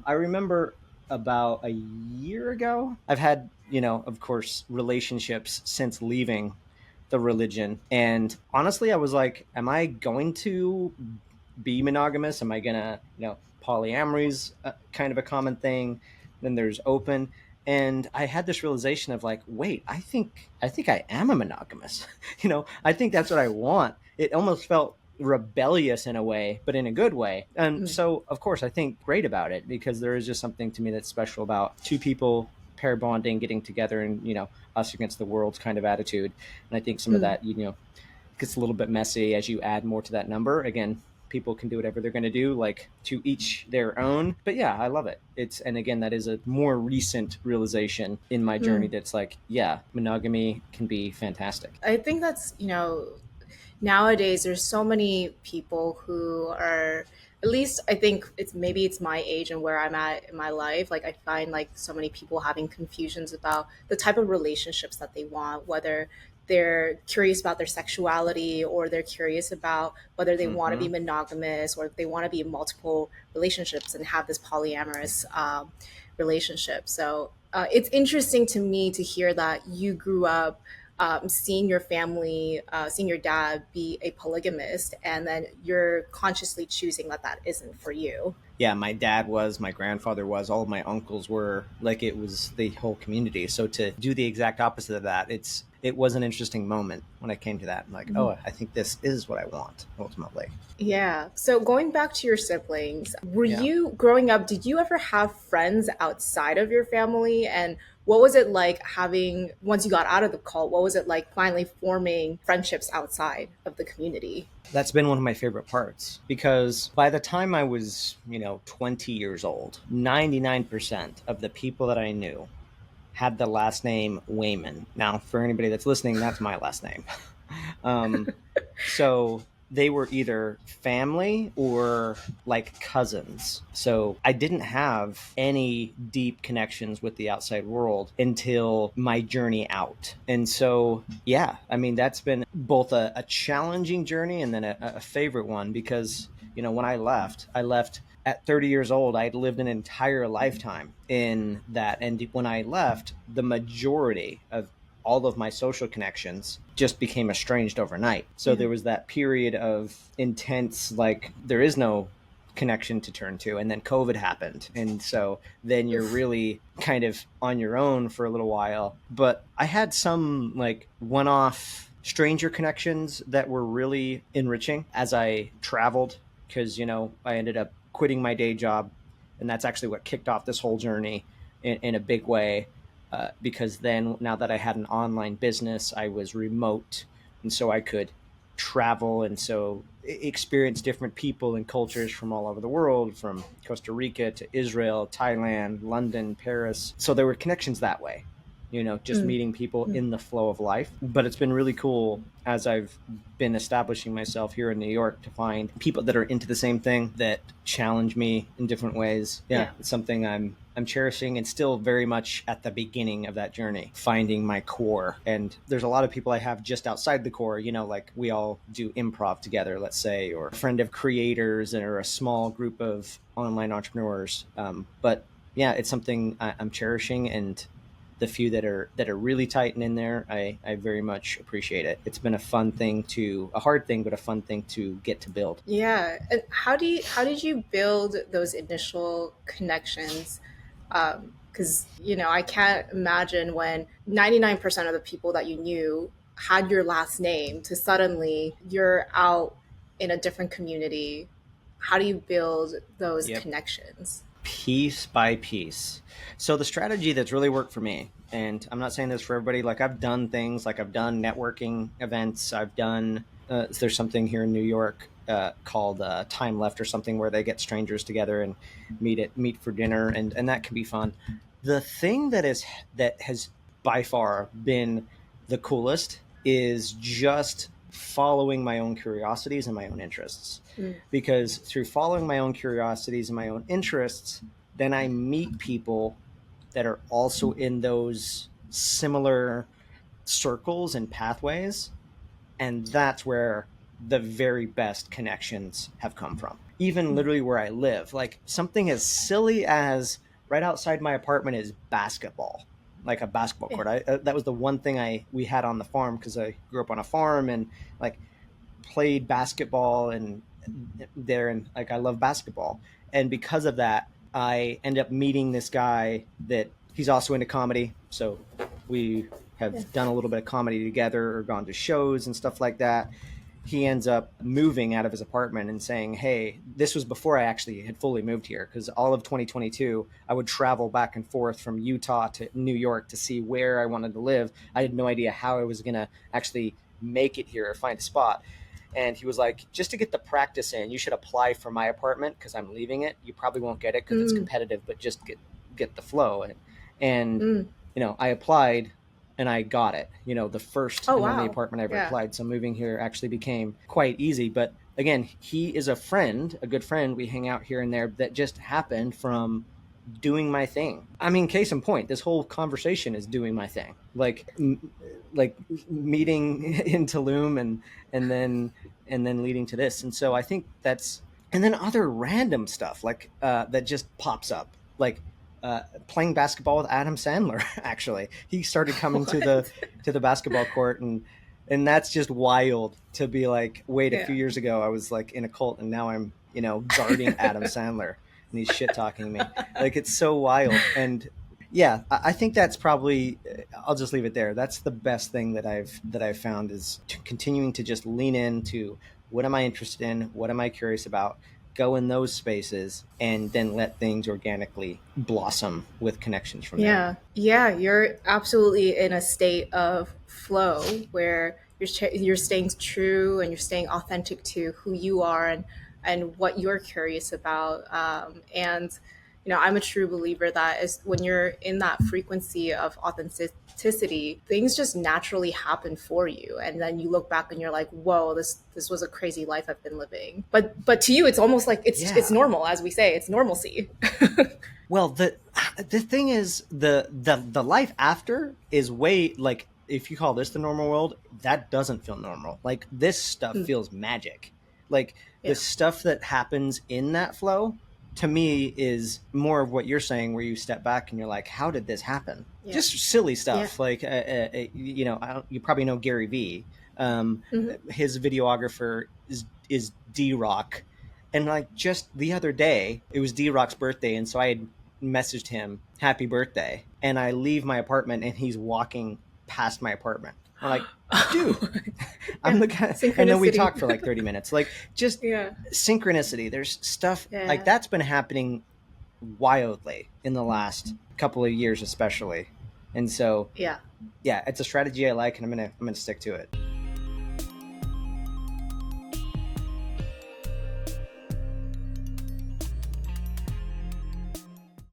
I remember about a year ago, I've had, of course, relationships since leaving the religion. And honestly, I was like, am I going to be monogamous? Am I going to, polyamory's kind of a common thing. Then there's open. And I had this realization of like, wait, I think I am a monogamous. I think that's what I want. It almost felt rebellious in a way, but in a good way. And Mm. so, of course, I think great about it because there is just something to me that's special about two people pair bonding, getting together, and us against the world kind of attitude. And I think some of Mm. that, gets a little bit messy as you add more to that number. Again, people can do whatever they're going to do, like to each their own. But yeah, I love it. And again, that is a more recent realization in my journey Mm. that's like, yeah, monogamy can be fantastic. I think that's, nowadays there's so many people who are, at least I think it's my age and where I'm at in my life. Like I find like so many people having confusions about the type of relationships that they want, whether they're curious about their sexuality or they're curious about whether they want to be Mm-hmm. monogamous or they want to be in multiple relationships and have this polyamorous relationship. So it's interesting to me to hear that you grew up seeing your family, seeing your dad be a polygamist, and then you're consciously choosing that that isn't for you. Yeah, my dad was, my grandfather was, all of my uncles were, like it was the whole community. So to do the exact opposite of that, it was an interesting moment when I came to that. I'm like, oh, I think this is what I want ultimately. Yeah. So going back to your siblings, were Yeah. you growing up, did you ever have friends outside of your family? And what was it like having, once you got out of the cult, what was it like finally forming friendships outside of the community? That's been one of my favorite parts because by the time I was, 20 years old, 99% of the people that I knew had the last name Wayman. Now, for anybody that's listening, that's my last name. um, so they were either family or like cousins. So I didn't have any deep connections with the outside world until my journey out. And so, yeah, I mean, that's been both a challenging journey and then a favorite one because, when I left at 30 years old. I had lived an entire lifetime in that. And when I left, the majority of all of my social connections just became estranged overnight. So Yeah. there was that period of intense, like, there is no connection to turn to. And then COVID happened. And so then you're Oof. really kind of on your own for a little while. But I had some like one off stranger connections that were really enriching as I traveled because, I ended up quitting my day job. And that's actually what kicked off this whole journey in a big way because then now that I had an online business, I was remote, and so I could travel and so experience different people and cultures from all over the world, from Costa Rica to Israel, Thailand, London, Paris. So there were connections that way. Just Mm. meeting people Mm. in the flow of life. But it's been really cool as I've been establishing myself here in New York to find people that are into the same thing that challenge me in different ways. Yeah, Yeah. it's something I'm cherishing and still very much at the beginning of that journey, finding my core. And there's a lot of people I have just outside the core, like we all do improv together, let's say, or a friend of creators or a small group of online entrepreneurs. But yeah, it's something I'm cherishing, and the few that are really tight and in there, I very much appreciate it. It's been a hard thing, but a fun thing to get to build. Yeah. And how did you build those initial connections? Because I can't imagine when 99% of the people that you knew had your last name to suddenly you're out in a different community. How do you build those Yep. connections? Piece by piece. So the strategy that's really worked for me, and I'm not saying this for everybody, like I've done things, like I've done networking events, I've done, there's something here in New York called Time Left or something where they get strangers together and meet for dinner, and that can be fun. The thing that has by far been the coolest is just following my own curiosities and my own interests, Mm. because through following my own curiosities and my own interests, then I meet people that are also in those similar circles and pathways. And that's where the very best connections have come from. even literally where I live. Like something as silly as right outside my apartment is basketball, like a basketball Yeah. court. That was the one thing we had on the farm because I grew up on a farm and like played basketball and there and like I love basketball. And because of that, I end up meeting this guy that he's also into comedy. So we Yeah. have done a little bit of comedy together or gone to shows and stuff like that. He ends up moving out of his apartment and saying, "Hey, this was before I actually had fully moved here because all of 2022, I would travel back and forth from Utah to New York to see where I wanted to live. I had no idea how I was going to actually make it here or find a spot." And he was like, "Just to get the practice in, you should apply for my apartment because I'm leaving it. You probably won't get it because it's Mm, competitive, but just get the flow." And mm. I applied and I got it. The first Oh and only wow. apartment I ever Yeah. applied. So moving here actually became quite easy. But again, he is a friend, a good friend. We hang out here and there. That just happened from doing my thing. I mean, case in point, this whole conversation is doing my thing. Like meeting in Tulum and then leading to this. And so I think that's and then other random stuff like that just pops up. Like playing basketball with Adam Sandler. Actually, he started coming to the What? basketball court, and that's just wild to be like, wait, a Yeah. few years ago I was like in a cult, and now I'm guarding Adam Sandler, and he's shit talking me. Like it's so wild, and yeah, I think that's probably. I'll just leave it there. That's the best thing that I've found is continuing to just lean into what am I interested in, what am I curious about, go in those spaces and then let things organically blossom with connections from there. Yeah. Yeah, you're absolutely in a state of flow where you're staying true and you're staying authentic to who you are and what you're curious about. And I'm a true believer that is when you're in that frequency of authenticity, things just naturally happen for you, and then you look back and you're like, "Whoa, this was a crazy life I've been living." But to you, it's almost like it's Yeah. normal, as we say, it's normalcy. Well, the thing is the life after is way like if you call this the normal world, that doesn't feel normal. Like this stuff Mm, feels magic. Like the yeah. stuff that happens in that flow to me is more of what you're saying where you step back and you're like, how did this happen? Yeah. Just silly Yeah. stuff like you probably know Gary Vee. Hmm. His videographer is D Rock, and like just the other day it was D Rock's birthday, and so I had messaged him happy birthday, and I leave my apartment and he's walking past my apartment. I'm like, dude, I'm Yeah. the guy. And then we Synchronicity. talked for like 30 minutes. Like just Yeah. synchronicity. There's stuff like Yeah. that's been happening wildly in the last couple of years especially. And so Yeah. yeah, it's a strategy I like, and I'm gonna stick to it.